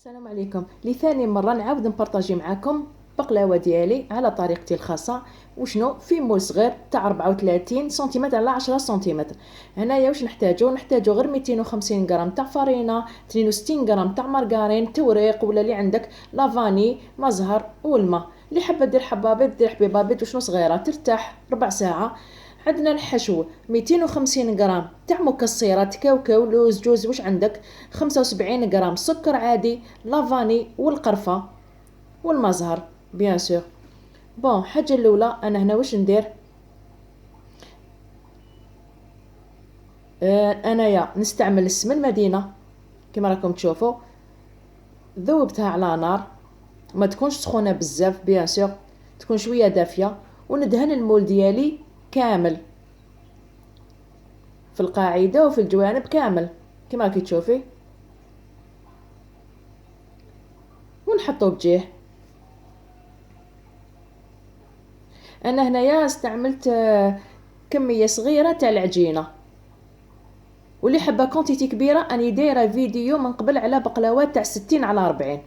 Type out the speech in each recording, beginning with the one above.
السلام عليكم. لثاني مرة نعاود نبارطاجي معكم بقلاوة ديالي على طريقتي الخاصة. وشنو في مول صغير تاع 34 سنتيمتر على 10 سنتيمتر. هنايا واش نحتاجو غير 250 غرام تاع فرينة، 62 غرام تاع مارغرين توريق ولا اللي عندك لافاني ما زهر والماء. اللي حابه دير حبه بيض دير حبيبه بيض وشنو صغيره ترتاح ربع ساعه. عندنا الحشو 250 غرام تاع مكسرات كاوكاو لوز جوز واش عندك، 75 غرام سكر عادي، لافاني والقرفه والمزهر بيان سور. بون حاجه الاولى انا هنا واش ندير، انايا نستعمل السمن مدينه كما راكم تشوفوا. ذوبتها على نار ما تكونش سخونه بزاف بيان سور، تكون شويه دافيه. وندهن المول ديالي كامل في القاعده وفي الجوانب كامل كما راكي تشوفي، ونحطو بجيه. انا هنايا استعملت كميه صغيره تاع العجينه، واللي حابه كونتيتي كبيره اني دايره فيديو من قبل على بقلاوات تاع 60 على 40.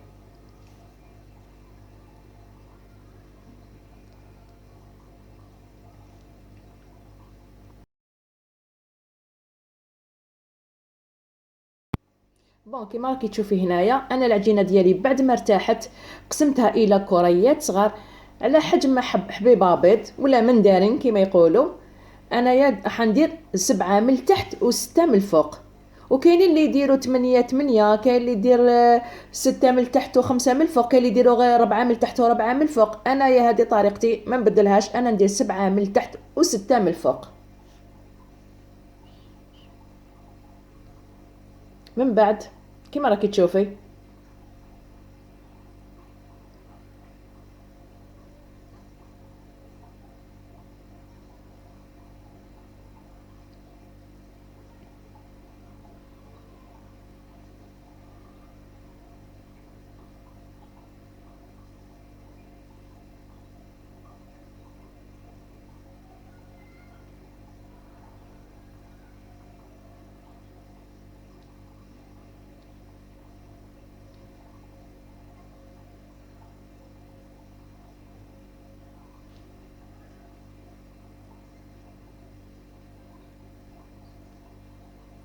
بون كيما راكي تشوفي هنايا انا العجينه ديالي بعد ما ارتاحت قسمتها الى كريات صغار على حجم ما حبيبه بيض ولا مندارين كيما يقولوا. انايا حندير 7 من التحت و6 من الفوق، وكاينين اللي يديروا 8 كاين اللي يدير 6 من التحت و5 من الفوق، كاين اللي يديروا غير 4 من التحت و4 من الفوق. انايا هذه طريقتي ما نبدلهاش، انا ندير 7 من التحت و6 من الفوق. من بعد كيما راكي تشوفي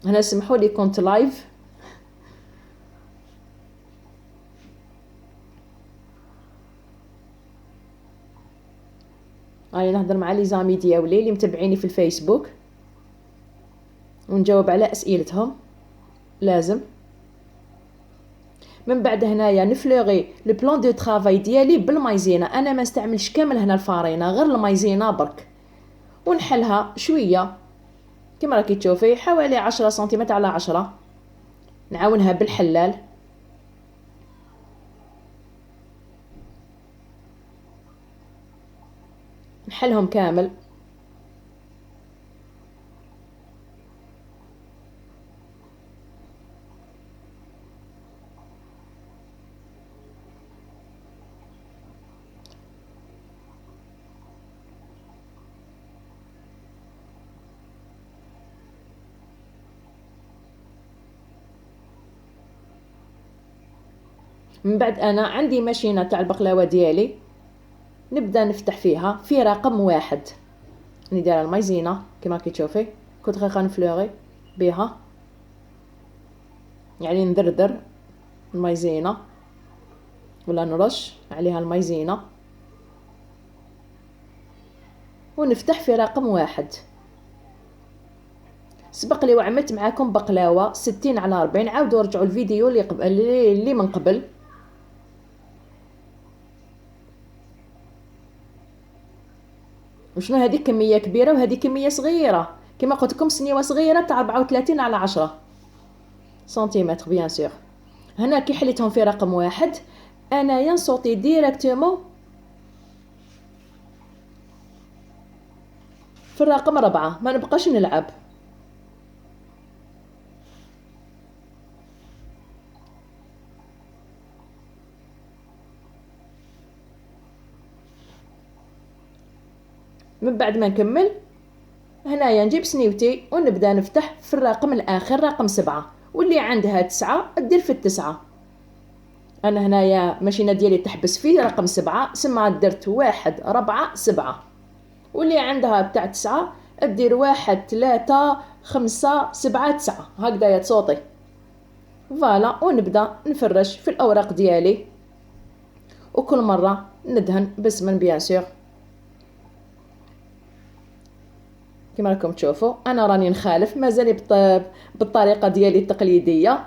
هنا سمحوا لي كنت لايف. راني نهضر مع لي زامي ديالي اللي متبعيني في الفيسبوك ونجاوب على اسئلتهم لازم. من بعد هنايا نفلوغي لو بلان دو طرافاي ديالي بالمايزينا. انا ما نستعملش كامل هنا الفارينه غير المايزينا برك، ونحلها شويه كما راكي تشوفي حوالي 10 سنتيمتر على 10. نعاونها بالحلال نحلهم كامل. من بعد انا عندي ماشينه تاع البقلاوه ديالي، نبدا نفتح فيها في رقم واحد. ندير المايزينا كما راكي تشوفي كنت غير غنفلوغي بها، يعني ندردر المايزينا ولا نرش عليها المايزينا ونفتح في رقم واحد. سبق لي وعملت معاكم بقلاوه 60 على 40، عاودوا رجعوا الفيديو اللي من قبل. وشنو هذه كميه كبيره وهذه كميه صغيره، كما قلت لكم سنيوه صغيره تاع 34 على 10 سنتيمتر بيان سور. هنا كي حليتهم في رقم واحد انايا نصوتي ديريكتومون في الرقم 4، ما نبقاش نلعب. من بعد ما نكمل هنايا نجيب سنيوتي ونبدا نفتح في الرقم الاخر رقم 7، واللي عندها 9 دير في 9. انا هنايا ماشينه ديالي تحبس فيه رقم 7، سما درت 1 4 7. واللي عندها بتاع 9 ادير 1 3 5 7 9 هكذا يا تصوتي. فوالا، ونبدا نفرش في الاوراق ديالي، وكل مره ندهن بسمن بيان سور. كما راكم تشوفوا انا راني نخالف مازالي بالطريقه ديالي التقليديه،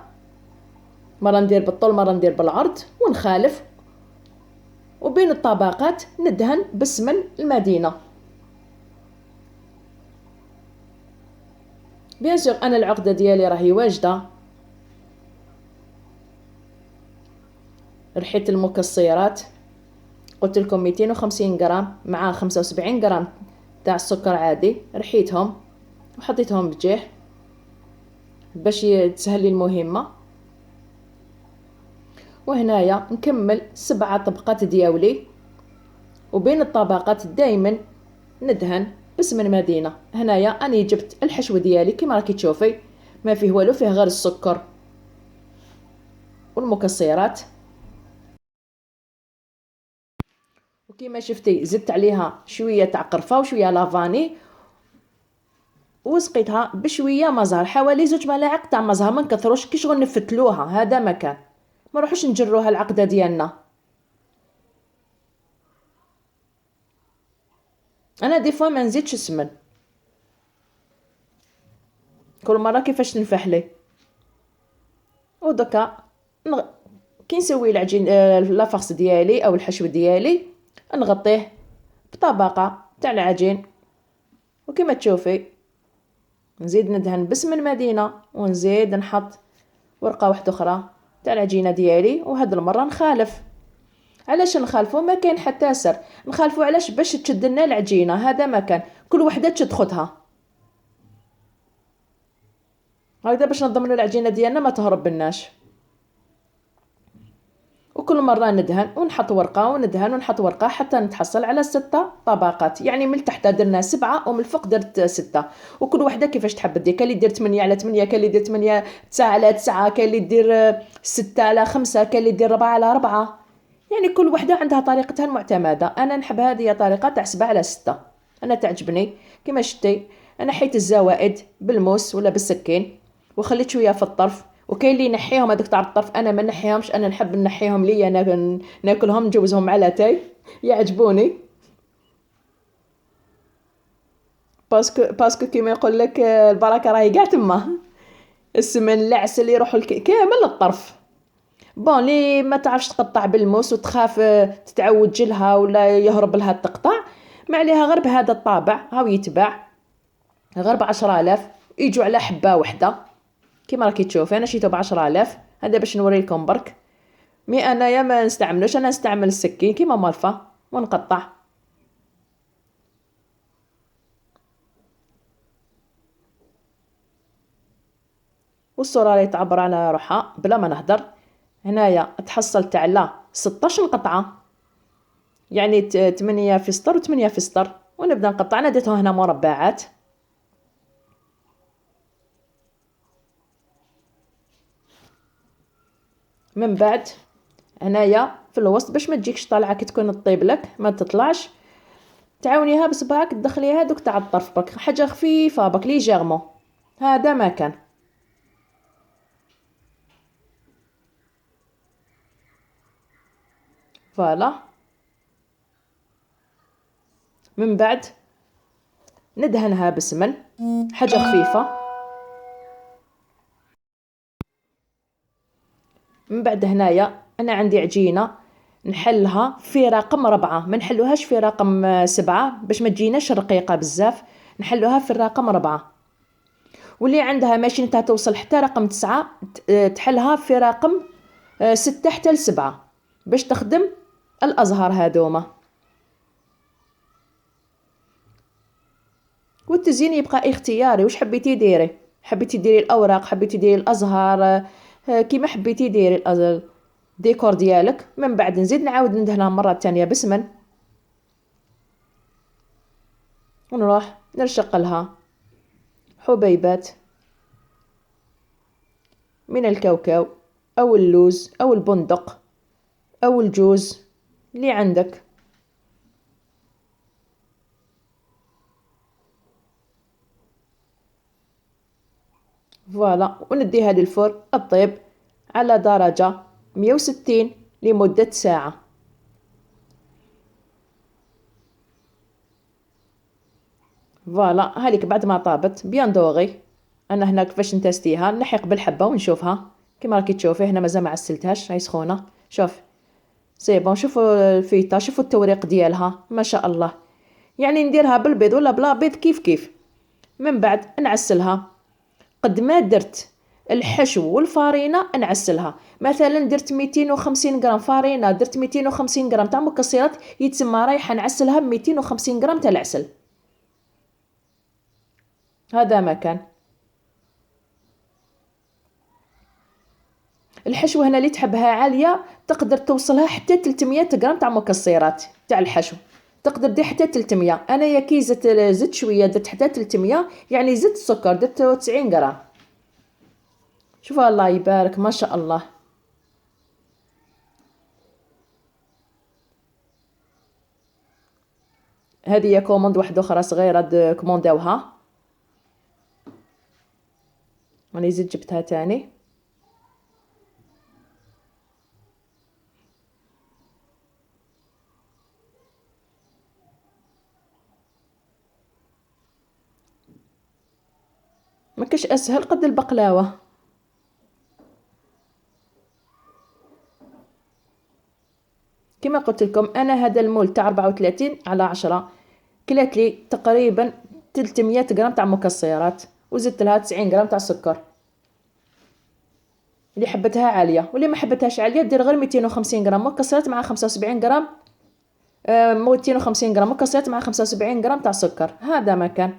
مره ندير بالطول مره ندير بالعرض ونخالف. وبين الطبقات ندهن بسمن المدينه. بيان سور انا العقده ديالي راهي واجده، رحيت المكسرات قلت لكم 250 غرام مع 75 غرام تاع السكر عادي، رحيتهم وحطيتهم بجيه باش تسهل لي المهمه. وهنايا نكمل 7 طبقات دياولي، وبين الطبقات دائما ندهن بسمن مدينه. هنايا اني جبت الحشو ديالي كما راكي تشوفي، ما فيه والو، فيه غير السكر والمكسرات. وكما شفتي زدت عليها شويه تاع قرفه وشويه لافاني، وسقيتها بشويه مزهر، حوالي 2 ملاعق تاع مزهر، ما نكثروش كي شغل نفتلوها، هذا مكان ما نروحوش نجروها العقده ديالنا. انا دي فوا ما نزيدش السمن، كل مره كيفاش تنفحلي. ودكا كي نسوي العجين لافارس ديالي او الحشو ديالي نغطيه بطبقه تاع العجين، وكما تشوفي نزيد ندهن بسم المدينه، ونزيد نحط ورقه واحده اخرى تاع العجينه ديالي. وهاد المره نخالف. علاش نخالفوا؟ ما كاين حتى سر نخالفوا. علاش؟ باش تشد لنا العجينه، هذا ما كان، كل وحده تشد خدها هكذا باش نضمنوا العجينه ديالنا ما تهرب لناش. وكل مره ندهن ونحط ورقه وندهن ونحط ورقه حتى نتحصل على 6 طبقات. يعني من تحت درنا 7 ومن الفوق درت 6، وكل وحده كيفاش تحب دير. كاين اللي يدير 8 على 8، كاين اللي يدير 8 9 على 9، كاين اللي يدير 6 على 5، كاين اللي يدير 4 على 4. يعني كل وحده عندها طريقتها المعتمده. انا نحب هذه طريقه تاع 7 على 6، انا تعجبني. كما شتي انا حيت الزوائد بالموس ولا بالسكين وخليت شويه في الطرف. وكاين اللي ينحيهم هذوك تاع الطرف، انا ما نحيهمش، انا نحب نحيهم ليا انا ناكلهم نجوزهم على تاي يعجبوني. باسكو كيما يقول لك البركه راهي كاع تما، السمن العسل يروحوا كامل للطرف. بون لي ما تعرفش تقطع بالموس وتخاف تتعود جلها ولا يهرب لها التقطع، ما عليها غير بهذا الطابع هاو يتباع غير ب10000، يجوا على حبه وحده كيما راكي تشوفي. انا شيتو ب10000، هذا باش نوريلكم برك. مي انايا ما نستعملوش، انا نستعمل السكين كيما مالفه ونقطع. والصوره راهي تعبر على روحها بلا ما نهدر. هنايا تحصلت على 16 قطعه، يعني 8 في سطر و8 في سطر، ونبدا نقطع. انا درتهم هنا مربعات. من بعد هنايا في الوسط باش ما تجيكش طالعه كي تكون طيب لك ما تطلعش، تعاونيها بصبعك تدخليها دوك تاع الطرف برك، حاجه خفيفه برك ليجيرمون، هذا ما كان. فوالا. من بعد ندهنها بسمن، حاجه خفيفه. من بعد هنايا انا عندي عجينه نحلها في رقم 4، ما نحلوهاش في رقم 7 باش ما تجيناش رقيقه بزاف، نحلوها في الرقم 4. واللي عندها ماشينتها توصل حتى رقم 9 تحلها في رقم 6 حتى ل7 باش تخدم الازهار هذوما. والتزيين يبقى اختياري، واش حبيتي ديري، حبيتي ديري الاوراق، حبيتي ديري الازهار، كيما حبيتي ديري الديكور ديالك. من بعد نزيد نعاود ندهنها مره ثانيه بسمن، ونروح نرشق لها حبيبات من الكاوكاو او اللوز او البندق او الجوز اللي عندك. فوالا، ونديها للفرن الطيب على درجة 160 لمدة ساعة. فوالا، هاليك بعد ما طابت بيان دوغي. انا هنا كيفاش نتاستيها، نحيق بالحبة ونشوفها كيما راكي تشوفي هنا مازال ما عسلتهاش، هاي سخونة. شوف سي بون، شوفوا الفيتا، شوفوا التوريق ديالها ما شاء الله. يعني نديرها بالبيض ولا بلا بيض كيف كيف. من بعد نعسلها قد ما درت الحشو والفارينة نعسلها. مثلا درت 250 غرام فارينة، درت 250 غرام تاع مكسرات، يتسمى رايحة نعسلها ب 250 غرام تاع العسل. هذا ما كان الحشوة هنا اللي تحبها عالية تقدر توصلها حتى 300 غرام تاع مكسرات تاع الحشو، تقدر دير حتى 300. انا يا كي زدت شويه درت حتى 300، يعني زدت السكر درت 90 غرام. شوفوا الله يبارك ما شاء الله. هذه هي كوموند واحده اخرى صغيره كومونداوها، راني زيد جبتها تاني. ما كاش اسهل قد البقلاوه. كما قلت لكم انا هذا المول تاع 34 على 10 كلات لي تقريبا 300 غرام تاع مكسرات، وزدت لها 90 غرام تاع سكر. اللي حبتها عاليه واللي ما حبتهاش عاليه دير غير 250 غرام مكسرات مع 75 غرام 250 غرام مكسرات مع 75 غرام تاع سكر. هذا ما كان.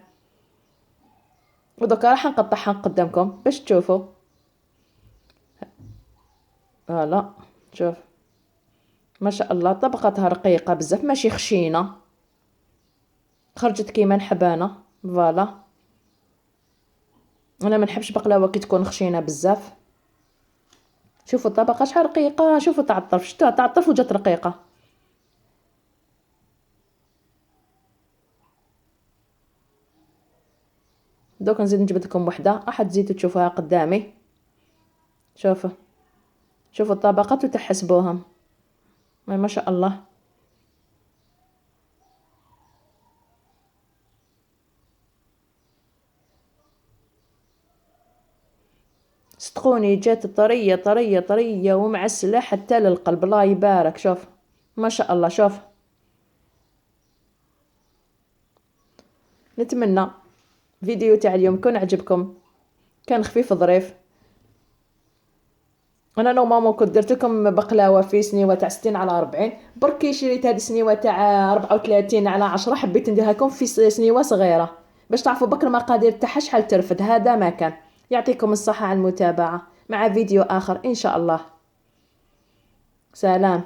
ودوكا راح نقطعها قدامكم باش تشوفوا. فوالا شوف ما شاء الله طبقتها رقيقه بزاف ماشي خشينه، خرجت كيما نحب انا. فوالا، انا ما نحبش بقلاوه كي تكون خشينه بزاف. شوفوا الطبقه شحال رقيقه، شوفوا تاع الطرف شفتوها تاع الطرف وجات رقيقه. دوك نزيد نجبد لكم وحده راح تزيدوا تشوفوها قدامي. شوفوا شوفوا الطبقات وتحسبوهم ما شاء الله. صدقوني جات طريه طريه طريه ومعسله حتى للقلب. الله يبارك. شوف ما شاء الله. شوف نتمنى فيديو تاع اليوم يكون عجبكم، كان خفيف ظريف. انا نورمالمون كنت درت لكم بقلاوه في سنيوه تاع 60 على 40، بركي شريت هذه السنيوه تاع 34 على 10 حبيت نديرها لكم في سنيوه صغيره باش تعرفوا بكر المقادير تاعها شحال ترفد. هذا ما كان. يعطيكم الصحه على المتابعه، مع فيديو اخر ان شاء الله. سلام.